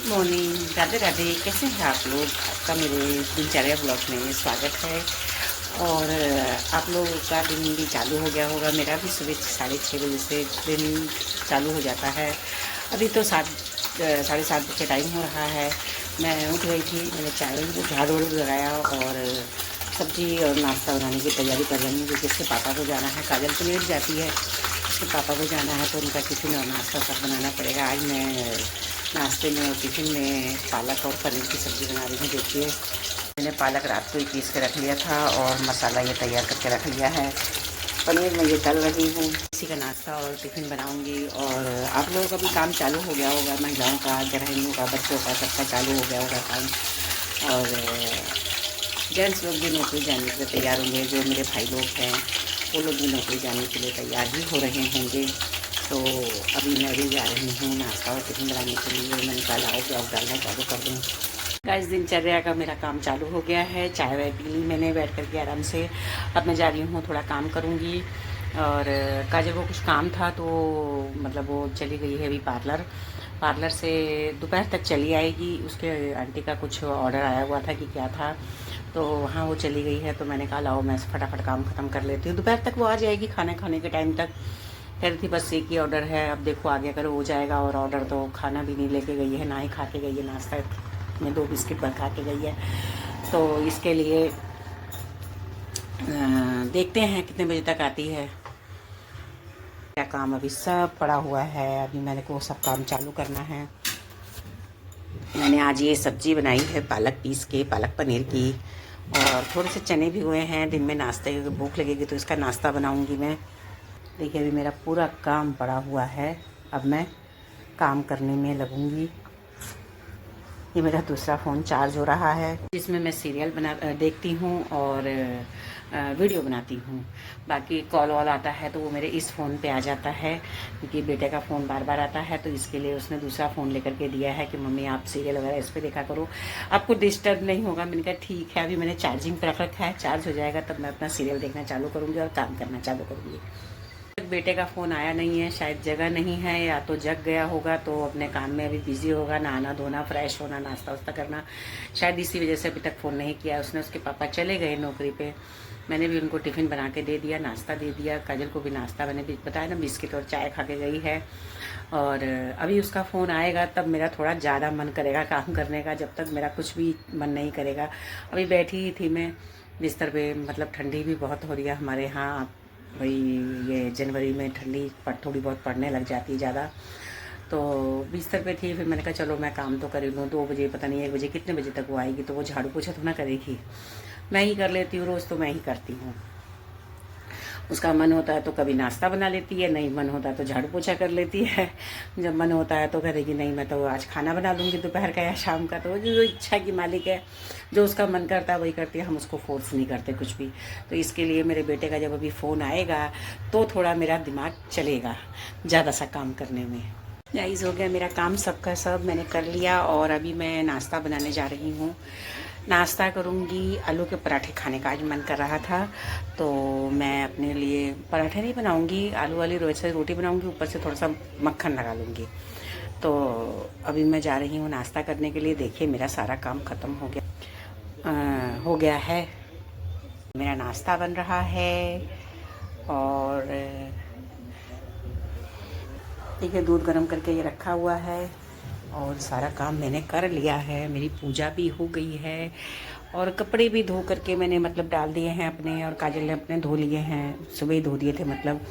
Morning, Radhe Radhe. कैसे हैं आप लोग? आपका मेरे दिनचर्या ब्लॉग में स्वागत है। और आप लोगों का दिन भी चालू हो गया होगा। मेरा भी सुबह 6:30 बजे से दिन चालू हो जाता है। अभी तो 7 साढ़े 7 बजे टाइम हो रहा है। मैं उठ गई थी, मैंने चाय झाड़ू वाड़ू लगाया और सब्जी और नाश्ता बनाने की तैयारी कर रही हूँ क्योंकि इसके पापा को जाना है। काजल तो लेट जाती है, उसके पापा को जाना है तो उनका टिफ़िन और नाश्ता सब बनाना पड़ेगा। आज मैं नाश्ते में और टिफ़िन में पालक और पनीर की सब्ज़ी बना रही हूँ। देखिए, मैंने पालक रात को ही पीस के रख लिया था और मसाला ये तैयार करके रख लिया है। पनीर मैं ये तल रही हूँ, इसी का नाश्ता और टिफ़िन बनाऊँगी। और आप लोगों का भी काम चालू हो गया होगा, महिलाओं का, गृहिणियों का, बच्चों का, सबका चालू हो गया होगा काम। और जेंट्स लोग भी नौकरी जाने के लिए तैयार होंगे। जो मेरे भाई लोग हैं वो लोग भी नौकरी जाने के लिए तैयार ही हो रहे होंगे। तो अभी मैं भी जा रही हूँ नाश्ता और टिफ़िन बनाने के लिए। मैंने कहा लाओ ब्लॉग डालना चालू कर दूँ। गाइस, दिनचर्या का मेरा काम चालू हो गया है। चाय वाय पी ली मैंने बैठ कर के आराम से। अब मैं जा रही हूँ, थोड़ा काम करूँगी। और काजल को कुछ काम था तो मतलब वो चली गई है अभी पार्लर से दोपहर तक चली आएगी। उसके आंटी का कुछ ऑर्डर आया हुआ था कि क्या था, तो वहाँ वो चली गई है। तो मैंने कहा लाओ मैं फटाफट काम ख़त्म कर लेती हूँ, दोपहर तक वो आ जाएगी खाना खाने के टाइम तक। कह रही थी बस एक ही ऑर्डर है, अब देखो आगे अगर हो जाएगा। और ऑर्डर तो खाना भी नहीं लेके गई है, ना ही खा के गई है। नाश्ता में 2 बिस्किट भर खा के गई है। तो इसके लिए देखते हैं कितने बजे तक आती है। क्या काम अभी सब पड़ा हुआ है, अभी मैंने को सब काम चालू करना है। मैंने आज ये सब्जी बनाई है पालक पीस के, पालक पनीर की। और थोड़े से चने भी हुए हैं, दिन में नाश्ते भूख लगेगी तो इसका नाश्ता बनाऊंगी मैं। देखिए, अभी मेरा पूरा काम पड़ा हुआ है, अब मैं काम करने में लगूंगी। ये मेरा दूसरा फ़ोन चार्ज हो रहा है जिसमें मैं सीरियल देखती हूँ और वीडियो बनाती हूँ। बाकी कॉल वॉल आता है तो वो मेरे इस फ़ोन पे आ जाता है क्योंकि बेटे का फ़ोन बार बार आता है। तो इसके लिए उसने दूसरा फ़ोन लेकर के दिया है कि मम्मी आप सीरियल वगैरह इस पर देखा करो, आपको डिस्टर्ब नहीं होगा। मैंने कहा ठीक है, अभी मैंने चार्जिंग पर रख रखा है, चार्ज हो जाएगा तब मैं अपना सीरियल देखना चालू करूँगी और काम करना चालू करूँगी। बेटे का फ़ोन आया नहीं है, शायद जगह नहीं है या तो जग गया होगा तो अपने काम में अभी बिज़ी होगा। नहाना धोना, फ्रेश होना, नाश्ता वास्ता करना, शायद इसी वजह से अभी तक फ़ोन नहीं किया उसने। उसके पापा चले गए नौकरी पे, मैंने भी उनको टिफ़िन बना के दे दिया, नाश्ता दे दिया। काजल को भी नाश्ता मैंने भी बताया ना, बिस्किट और चाय खा के गई है। और अभी उसका फ़ोन आएगा तब मेरा थोड़ा ज़्यादा मन करेगा काम करने का, जब तक मेरा कुछ भी मन नहीं करेगा। अभी बैठी ही थी मैं बिस्तर पे, मतलब ठंडी भी बहुत हो रही है हमारे यहाँ। भाई ये जनवरी में ठंडी थोड़ी बहुत पड़ने लग जाती है ज़्यादा। तो बिस्तर पे थी, फिर मैंने कहा चलो मैं काम तो कर लूँ। 2 बजे पता नहीं 1 बजे कितने बजे तक वो आएगी, तो वो झाड़ू पोछा तो ना करेगी, मैं ही कर लेती हूँ। रोज़ तो मैं ही करती हूँ। उसका मन होता है तो कभी नाश्ता बना लेती है, नहीं मन होता तो झाड़ू पोछा कर लेती है। जब मन होता है तो कहेगी नहीं मैं तो आज खाना बना लूँगी दोपहर का या शाम का। तो जो इच्छा की मालिक है, जो उसका मन करता है वही करती है, हम उसको फोर्स नहीं करते कुछ भी। तो इसके लिए मेरे बेटे का जब अभी फ़ोन आएगा तो थोड़ा मेरा दिमाग चलेगा ज़्यादा सा काम करने में। जायज़ हो गया मेरा काम, सबका सब मैंने कर लिया। और अभी मैं नाश्ता बनाने जा रही हूँ। नाश्ता करूँगी, आलू के पराठे खाने का आज मन कर रहा था तो मैं अपने लिए पराठे नहीं बनाऊँगी, आलू वाली रोटी बनाऊँगी, ऊपर से थोड़ा सा मक्खन लगा लूँगी। तो अभी मैं जा रही हूँ नाश्ता करने के लिए। देखिए मेरा सारा काम ख़त्म हो गया है। मेरा नाश्ता बन रहा है और देखिए दूध गर्म करके ये रखा हुआ है और सारा काम मैंने कर लिया है। मेरी पूजा भी हो गई है और कपड़े भी धो करके मैंने मतलब डाल दिए हैं अपने, और काजल ने अपने धो लिए हैं, सुबह ही धो दिए थे। मतलब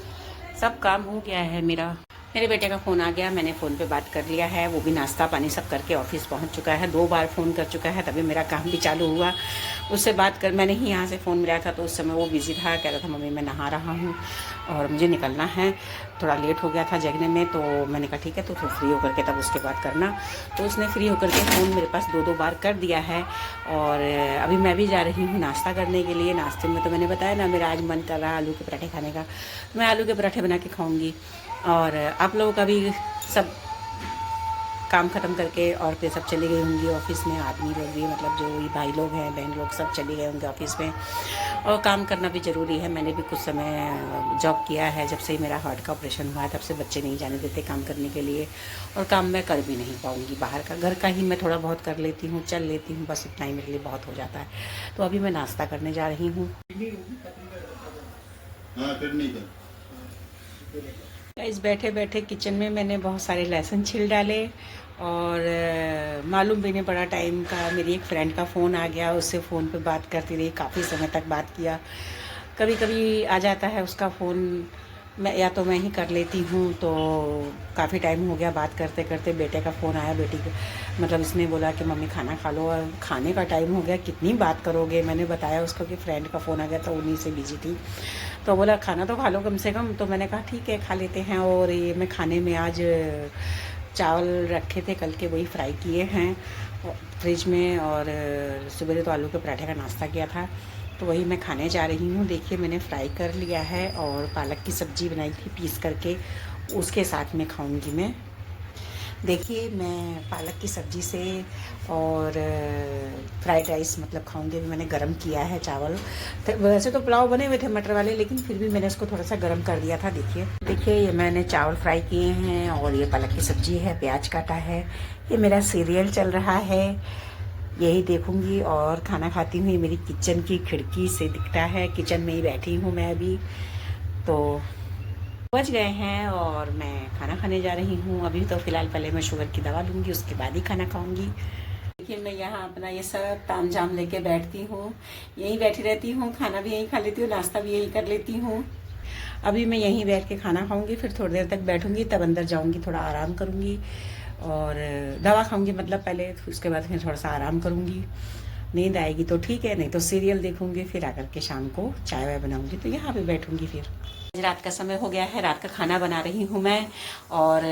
सब काम हो गया है मेरा। मेरे बेटे का फ़ोन आ गया, मैंने फ़ोन पे बात कर लिया है। वो भी नाश्ता पानी सब करके ऑफिस पहुंच चुका है। 2 बार फ़ोन कर चुका है तभी मेरा काम भी चालू हुआ। उससे बात कर, मैंने ही यहाँ से फ़ोन मिला था तो उस समय वो बिज़ी था, कह रहा था मम्मी मैं नहा रहा हूँ और मुझे निकलना है। थोड़ा लेट हो गया था जगने में, तो मैंने कहा ठीक है तो फ्री होकर के तब उसके बाद करना। तो उसने फ्री होकर के फ़ोन मेरे पास 2-2 बार कर दिया है। और अभी मैं भी जा रही हूँ नाश्ता करने के लिए। नाश्ते में तो मैंने बताया ना मेरा आज मन कर रहा है आलू के पराठे खाने का, मैं आलू के पराठे बना के खाऊँगी। और आप लोगों का भी सब काम ख़त्म करके औरतें सब चली गई होंगी ऑफिस में, आदमी लोग भी मतलब जो भी भाई लोग हैं, बहन लोग सब चले गए होंगे ऑफिस में। और काम करना भी ज़रूरी है। मैंने भी कुछ समय जॉब किया है, जब से मेरा हार्ट का ऑपरेशन हुआ है तब से बच्चे नहीं जाने देते काम करने के लिए, और काम मैं कर भी नहीं पाऊँगी बाहर का। घर का ही मैं थोड़ा बहुत कर लेती हूँ, चल लेती हूँ, बस इतना ही मेरे लिए बहुत हो जाता है। तो अभी मैं नाश्ता करने जा रही हूँ। इस बैठे बैठे किचन में मैंने बहुत सारे लहसुन छिल डाले, और मालूम भी नहीं पड़ा टाइम का। मेरी एक फ्रेंड का फ़ोन आ गया, उससे फ़ोन पे बात करती रही, काफ़ी समय तक बात किया। कभी कभी आ जाता है उसका फ़ोन, मैं या तो मैं ही कर लेती हूँ। तो काफ़ी टाइम हो गया बात करते करते, बेटे का फ़ोन आया। बेटी के मतलब इसने बोला कि मम्मी खाना खा लो, और खाने का टाइम हो गया, कितनी बात करोगे। मैंने बताया उसको कि फ्रेंड का फ़ोन आ गया, तो उन्हीं से बिजी थी। तो बोला खाना तो खा लो कम से कम। तो मैंने कहा ठीक है खा लेते हैं। और ये मैं खाने में आज चावल रखे थे कल के, वही फ्राई किए हैं फ्रिज में, और सुबह तो आलू के पराठे का नाश्ता किया था, तो वही मैं खाने जा रही हूँ। देखिए मैंने फ्राई कर लिया है, और पालक की सब्ज़ी बनाई थी पीस करके, उसके साथ में खाऊंगी मैं। देखिए मैं पालक की सब्ज़ी से और फ्राइड राइस मतलब खाऊंगी। अभी मैंने गरम किया है चावल। वैसे तो पुलाव बने हुए थे मटर वाले, लेकिन फिर भी मैंने इसको थोड़ा सा गरम कर दिया था। देखिए ये मैंने चावल फ्राई किए हैं, और ये पालक की सब्ज़ी है, प्याज काटा है। ये मेरा सीरियल चल रहा है, यही देखूंगी और खाना खाती हूँ। ये मेरी किचन की खिड़की से दिखता है, किचन में ही बैठी हूँ मैं अभी। तो बज गए हैं और मैं खाना खाने जा रही हूँ। अभी तो फ़िलहाल पहले मैं शुगर की दवा लूँगी, उसके बाद ही खाना खाऊँगी। देखिए मैं यहाँ अपना ये सब ताम झाम लेके बैठती हूँ, यहीं बैठी रहती हूँ, खाना भी यहीं खा लेती हूँ, नाश्ता भी यहीं कर लेती हूँ। अभी मैं यहीं बैठ के खाना खाऊँगी, फिर थोड़ी देर तक बैठूँगी, तब अंदर जाऊँगी, थोड़ा आराम करूँगी और दवा खाऊँगी मतलब पहले, उसके बाद फिर थोड़ा सा आराम करूँगी। नींद आएगी तो ठीक है, नहीं तो सीरियल देखूँगी, फिर आकर के शाम को चाय वाय बनाऊँगी, तो यहाँ पे बैठूँगी। फिर रात का समय हो गया है, रात का खाना बना रही हूँ मैं। और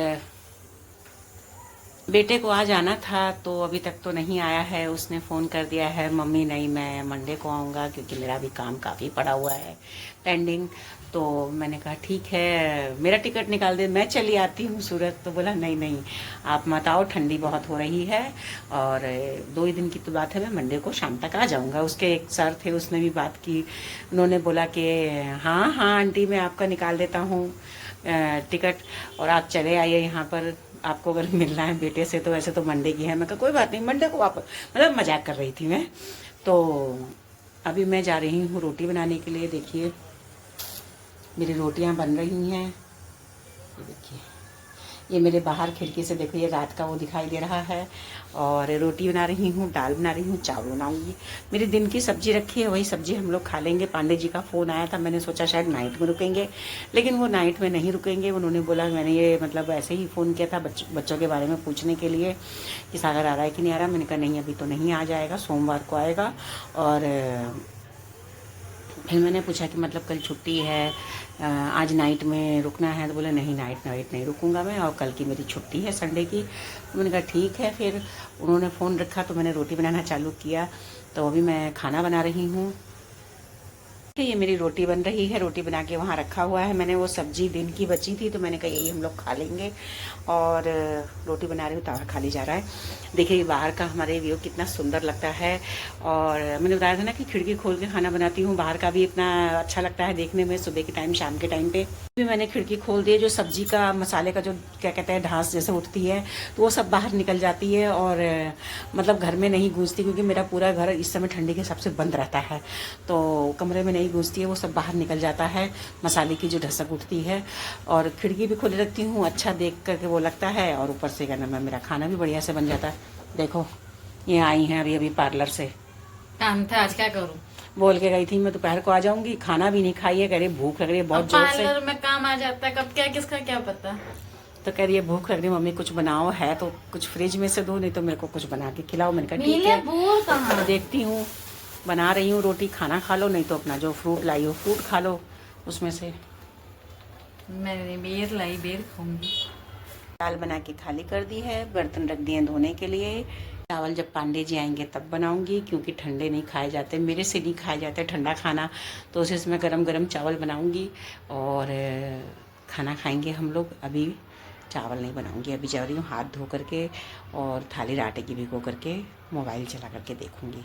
बेटे को आज आना था, तो अभी तक तो नहीं आया है। उसने फ़ोन कर दिया है मम्मी नहीं मैं मंडे को आऊँगा, क्योंकि मेरा भी काम काफ़ी पड़ा हुआ है पेंडिंग। तो मैंने कहा ठीक है मेरा टिकट निकाल दे, मैं चली आती हूँ सूरत। तो बोला नहीं नहीं आप मत आओ, ठंडी बहुत हो रही है, और 2 ही दिन की तो बात है, मैं मंडे को शाम तक आ जाऊँगा। उसके एक सर थे, उसने भी बात की, उन्होंने बोला कि हाँ हाँ आंटी मैं आपका निकाल देता हूँ टिकट, और आप चले आइए यहाँ पर, आपको अगर मिलना है बेटे से तो। वैसे तो मंडे की है। मैं कहा कोई बात नहीं, मंडे को वापस, मतलब मजाक कर रही थी मैं। तो अभी मैं जा रही हूँ रोटी बनाने के लिए। देखिए मेरी रोटियाँ बन रही हैं, ये देखिए, ये मेरे बाहर खिड़की से देखो, ये रात का वो दिखाई दे रहा है। और रोटी बना रही हूँ, दाल बना रही हूँ, चावल बनाऊंगी। मेरी दिन की सब्जी रखी है, वही सब्जी हम लोग खा लेंगे। पांडे जी का फ़ोन आया था, मैंने सोचा शायद नाइट में रुकेंगे, लेकिन वो नाइट में नहीं रुकेंगे। उन्होंने बोला, मैंने ये मतलब ऐसे ही फ़ोन किया था बच्चों के बारे में पूछने के लिए कि सागर आ रहा है कि नहीं आ रहा। मैंने कहा नहीं अभी तो नहीं आ जाएगा, सोमवार को आएगा। और फिर मैंने पूछा कि मतलब कल छुट्टी है, आज नाइट में रुकना है। तो बोले नहीं नाइट नहीं रुकूंगा मैं, और कल की मेरी छुट्टी है संडे की। तो मैंने कहा ठीक है। फिर उन्होंने फ़ोन रखा तो मैंने रोटी बनाना चालू किया। तो अभी मैं खाना बना रही हूँ। ये मेरी रोटी बन रही है, रोटी बना के वहाँ रखा हुआ है मैंने। वो सब्जी दिन की बची थी, तो मैंने कहा यही हम लोग खा लेंगे। और रोटी बना रही हूँ, तवा खाली जा रहा है। देखिए बाहर का हमारे व्यू कितना सुंदर लगता है। और मैंने बताया था ना कि खिड़की खोल के खाना बनाती हूँ, बाहर का भी इतना अच्छा लगता है देखने में, सुबह के टाइम शाम के टाइम पे भी मैंने खिड़की खोल दी है। जो सब्जी का मसाले का जो क्या कहते हैं ढांस जैसे उठती है, तो वो सब बाहर निकल जाती है, और मतलब घर में नहीं गूंजती, क्योंकि मेरा पूरा घर इस समय ठंडी के हिसाब से बंद रहता है, तो कमरे में नहीं गूंजती है, वो सब बाहर निकल जाता है, मसाले की जो ढसक उठती है। और खिड़की भी खोली रखती हूँ, अच्छा देख करके वो लगता है। और ऊपर से क्या नाम है, मेरा खाना भी बढ़िया से बन जाता है। देखो ये आई हैं अभी पार्लर से, काम था आज, क्या करूं। बोल के गई थी मैं दोपहर को आ जाऊंगी, खाना भी नहीं खाई है, कह रही भूख लग रही है बहुत जोर से। पार्लर में काम आ जाता है, कब क्या किसका क्या पता। तो कह रही है भूख लग रही है मम्मी, कुछ बनाओ, है तो कुछ फ्रिज में से दो, नहीं तो मेरे को कुछ बना के खिलाओ। मैंने कहा ठीक है, भूख कहाँ। देखती हूँ, बना रही हूँ रोटी, खाना खा लो, नहीं तो अपना जो फ्रूट लाई हो फ्रूट खा लो उसमें से। मैंने बेर लाई, बेर खाऊंगी। दाल बना के खाली कर दी है, बर्तन रख दिए धोने के लिए। चावल जब पांडे जी आएंगे तब बनाऊंगी, क्योंकि ठंडे नहीं खाए जाते, मेरे से नहीं खाए जाते ठंडा खाना। तो उसे इसमें गरम गरम चावल बनाऊंगी और खाना खाएंगे हम लोग। अभी चावल नहीं बनाऊंगी। अभी जा रही हूँ हाथ धो करके और थाली आटे की भिगो करके मोबाइल चला करके देखूंगी।